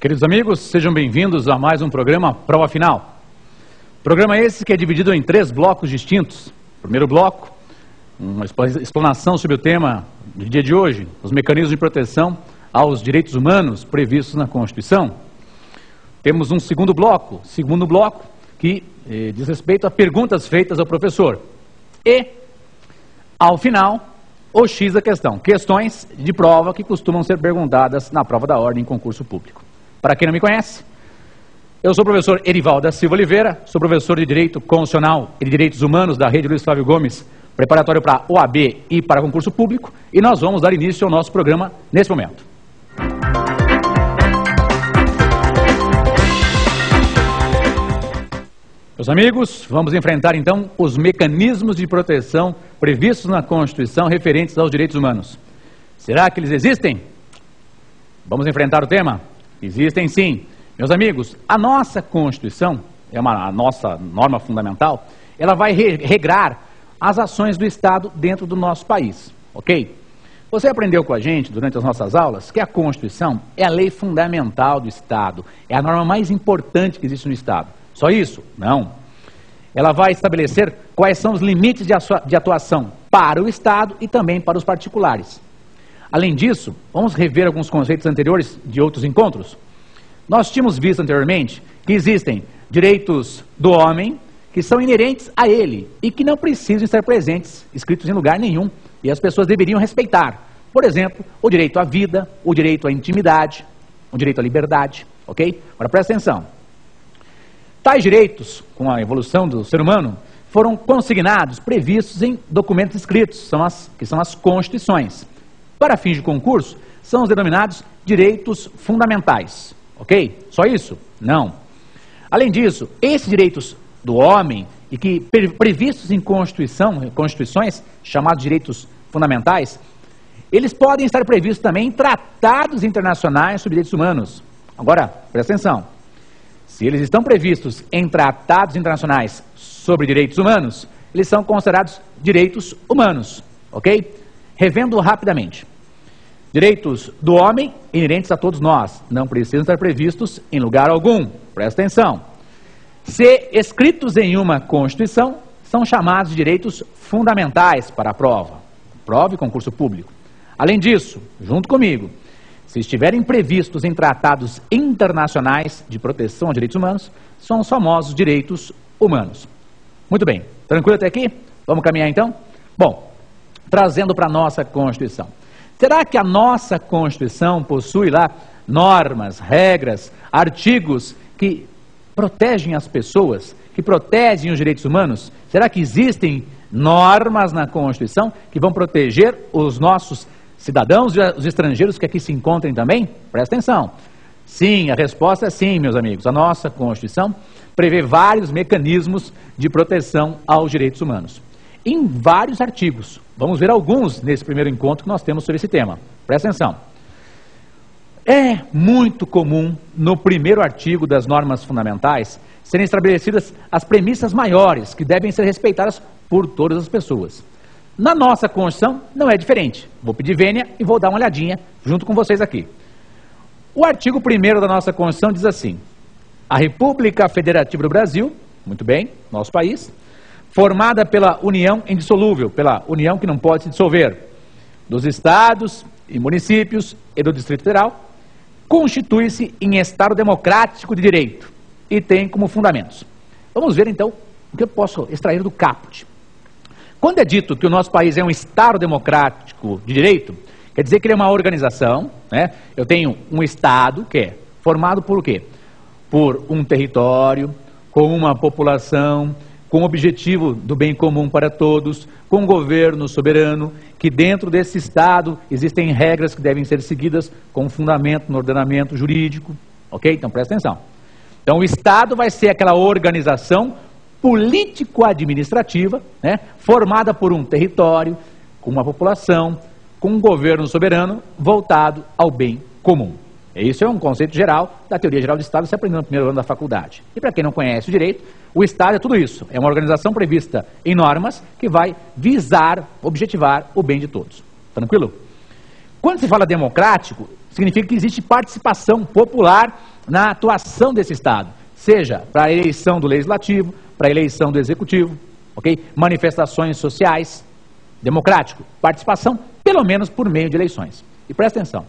Queridos amigos, sejam bem-vindos a mais um programa Prova Final. Programa esse que é dividido em 3 blocos distintos. Primeiro bloco, uma explanação sobre o tema do dia de hoje, os mecanismos de proteção aos direitos humanos previstos na Constituição. Temos um segundo bloco que diz respeito a perguntas feitas ao professor. E, ao final, o X da questão, questões de prova que costumam ser perguntadas na prova da ordem em concurso público. Para quem não me conhece, eu sou o professor Erivaldo da Silva Oliveira, sou professor de Direito Constitucional e de Direitos Humanos da Rede Luiz Flávio Gomes, preparatório para OAB e para concurso público, e nós vamos dar início ao nosso programa nesse momento. Meus amigos, vamos enfrentar então os mecanismos de proteção previstos na Constituição referentes aos direitos humanos. Será que eles existem? Vamos enfrentar o tema? Existem sim. Meus amigos, a nossa Constituição, a nossa norma fundamental, ela vai regrar as ações do Estado dentro do nosso país, ok? Você aprendeu com a gente, durante as nossas aulas, que a Constituição é a lei fundamental do Estado, é a norma mais importante que existe no Estado. Só isso? Não. Ela vai estabelecer quais são os limites de atuação para o Estado e também para os particulares. Além disso, vamos rever alguns conceitos anteriores de outros encontros. Nós tínhamos visto anteriormente que existem direitos do homem que são inerentes a ele e que não precisam estar presentes, escritos em lugar nenhum, e as pessoas deveriam respeitar. Por exemplo, o direito à vida, o direito à intimidade, o direito à liberdade, ok? Agora presta atenção. Tais direitos, com a evolução do ser humano, foram consignados, previstos em documentos escritos, que são as constituições. Para fins de concurso, são os denominados direitos fundamentais, ok? Só isso? Não. Além disso, esses direitos do homem, e que previstos em constituições, chamados direitos fundamentais, eles podem estar previstos também em tratados internacionais sobre direitos humanos. Agora, presta atenção. Se eles estão previstos em tratados internacionais sobre direitos humanos, eles são considerados direitos humanos, ok? Revendo rapidamente. Direitos do homem inerentes a todos nós, não precisam estar previstos em lugar algum. Presta atenção. Se escritos em uma Constituição, são chamados de direitos fundamentais para a prova e concurso público. Além disso, junto comigo, se estiverem previstos em tratados internacionais de proteção a direitos humanos, são os famosos direitos humanos. Muito bem, tranquilo até aqui? Vamos caminhar então? Bom, trazendo para a nossa Constituição. Será que a nossa Constituição possui lá normas, regras, artigos que protegem as pessoas, que protegem os direitos humanos? Será que existem normas na Constituição que vão proteger os nossos cidadãos e os estrangeiros que aqui se encontrem também? Presta atenção. Sim, a resposta é sim, meus amigos. A nossa Constituição prevê vários mecanismos de proteção aos direitos humanos. Em vários artigos. Vamos ver alguns nesse primeiro encontro que nós temos sobre esse tema. Presta atenção. É muito comum, no primeiro artigo das normas fundamentais, serem estabelecidas as premissas maiores que devem ser respeitadas por todas as pessoas. Na nossa Constituição não é diferente. Vou pedir vênia e vou dar uma olhadinha junto com vocês aqui. O artigo 1º da nossa Constituição diz assim: a República Federativa do Brasil, muito bem, nosso país, formada pela união indissolúvel, pela união que não pode se dissolver, dos estados e municípios e do Distrito Federal, constitui-se em Estado democrático de direito e tem como fundamentos. Vamos ver então o que eu posso extrair do caput. Quando é dito que o nosso país é um Estado democrático de direito, quer dizer que ele é uma organização, né? Eu tenho um Estado que é formado por o quê? Por um território, com uma população, com o objetivo do bem comum para todos, com um governo soberano, que dentro desse Estado existem regras que devem ser seguidas com fundamento no ordenamento jurídico, ok? Então presta atenção. Então o Estado vai ser aquela organização político-administrativa, né, formada por um território, com uma população, com um governo soberano voltado ao bem comum. Isso é um conceito geral da teoria geral do Estado, você aprendeu no primeiro ano da faculdade. E para quem não conhece o direito, o Estado é tudo isso. É uma organização prevista em normas que vai visar, objetivar o bem de todos. Tranquilo? Quando se fala democrático, significa que existe participação popular na atuação desse Estado, seja para a eleição do Legislativo, para a eleição do Executivo, ok? Manifestações sociais, democrático, participação, pelo menos por meio de eleições. E presta atenção,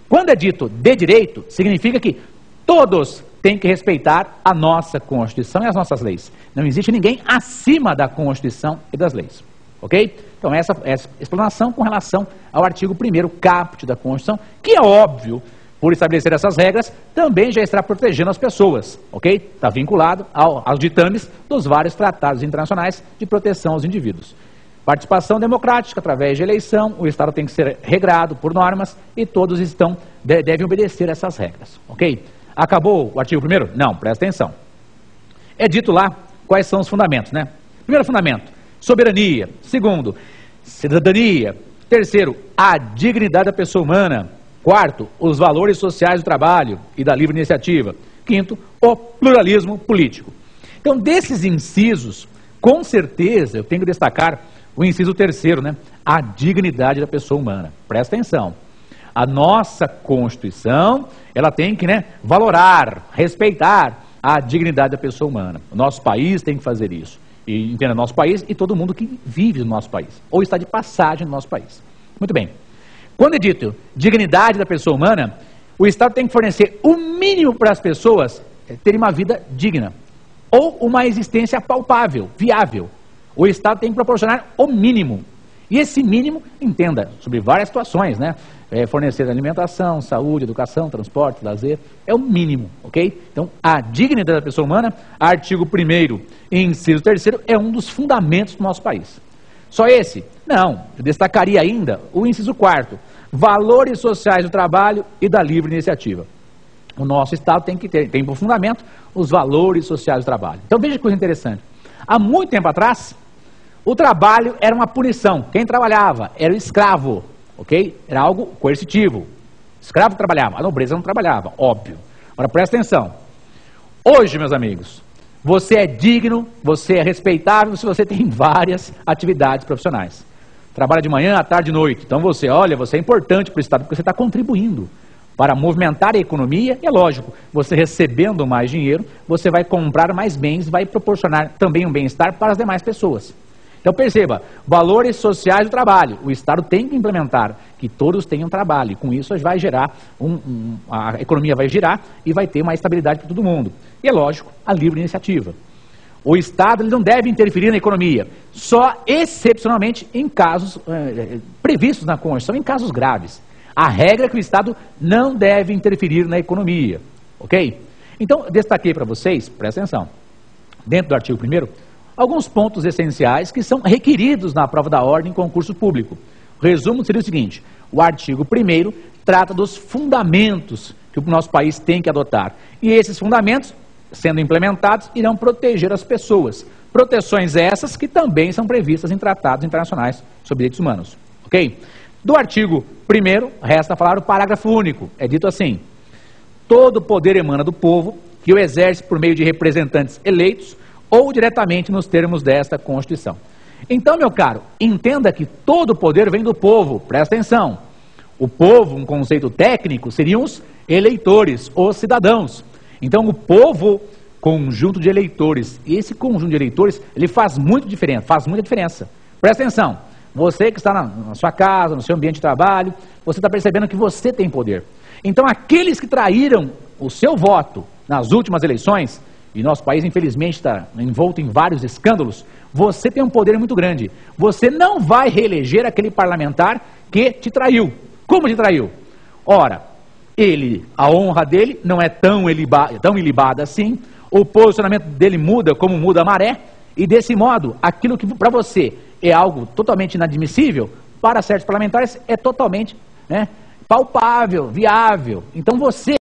quando é dito de direito, significa que todos têm que respeitar a nossa Constituição e as nossas leis. Não existe ninguém acima da Constituição e das leis. Ok? Então essa é a explanação com relação ao artigo 1º caput da Constituição, que é óbvio, por estabelecer essas regras, também já está protegendo as pessoas. Ok? Está vinculado aos ditames dos vários tratados internacionais de proteção aos indivíduos. Participação democrática através de eleição, o Estado tem que ser regrado por normas e todos devem obedecer essas regras. Ok? Acabou o artigo 1º? Não, presta atenção. É dito lá quais são os fundamentos, né? Primeiro fundamento, soberania. Segundo, cidadania. Terceiro, a dignidade da pessoa humana. Quarto, os valores sociais do trabalho e da livre iniciativa. Quinto, o pluralismo político. Então, desses incisos, com certeza, eu tenho que destacar o inciso 3º, né? A dignidade da pessoa humana. Presta atenção. A nossa Constituição, ela tem que, valorar, respeitar a dignidade da pessoa humana. O nosso país tem que fazer isso. E entenda o nosso país e todo mundo que vive no nosso país, ou está de passagem no nosso país. Muito bem. Quando é dito dignidade da pessoa humana, o Estado tem que fornecer o mínimo para as pessoas terem uma vida digna, ou uma existência palpável, viável. O Estado tem que proporcionar o mínimo. E esse mínimo, entenda, sobre várias situações, fornecer alimentação, saúde, educação, transporte, lazer, é o mínimo, ok? Então, a dignidade da pessoa humana, artigo 1º e inciso 3º, é um dos fundamentos do nosso país. Só esse? Não, eu destacaria ainda o inciso 4º, valores sociais do trabalho e da livre iniciativa. O nosso Estado tem por fundamento os valores sociais do trabalho. Então, veja que coisa interessante. Há muito tempo atrás, o trabalho era uma punição. Quem trabalhava era o escravo, ok? Era algo coercitivo. O escravo trabalhava, a nobreza não trabalhava, óbvio. Agora, presta atenção. Hoje, meus amigos, você é digno, você é respeitável se você tem várias atividades profissionais. Trabalha de manhã, à tarde e noite. Então você é importante para o Estado, porque você está contribuindo para movimentar a economia. E é lógico, você recebendo mais dinheiro, você vai comprar mais bens, vai proporcionar também um bem-estar para as demais pessoas. Então perceba, valores sociais do trabalho. O Estado tem que implementar que todos tenham trabalho. E com isso vai gerar, a economia vai girar e vai ter uma estabilidade para todo mundo. E é lógico, a livre iniciativa. O Estado ele não deve interferir na economia, só excepcionalmente em casos previstos na Constituição, em casos graves. A regra é que o Estado não deve interferir na economia, ok? Então, destaquei para vocês, presta atenção, dentro do artigo 1º, alguns pontos essenciais que são requeridos na prova da ordem em concurso público. O resumo seria o seguinte, o artigo 1º trata dos fundamentos que o nosso país tem que adotar. E esses fundamentos, sendo implementados, irão proteger as pessoas. Proteções essas que também são previstas em tratados internacionais sobre direitos humanos. Ok? Do artigo 1º, resta falar o parágrafo único. É dito assim, todo poder emana do povo, que o exerce por meio de representantes eleitos, ou diretamente nos termos desta Constituição. Então, meu caro, entenda que todo o poder vem do povo, presta atenção. O povo, um conceito técnico, seriam os eleitores, os cidadãos. Então, o povo, conjunto de eleitores, e esse conjunto de eleitores, ele faz muita diferença. Presta atenção, você que está na sua casa, no seu ambiente de trabalho, você está percebendo que você tem poder. Então, aqueles que traíram o seu voto nas últimas eleições, e nosso país, infelizmente, está envolto em vários escândalos, você tem um poder muito grande. Você não vai reeleger aquele parlamentar que te traiu. Como te traiu? Ora, a honra dele não é tão ilibada assim, o posicionamento dele muda como muda a maré, e desse modo, aquilo que para você é algo totalmente inadmissível, para certos parlamentares é totalmente palpável, viável. Então você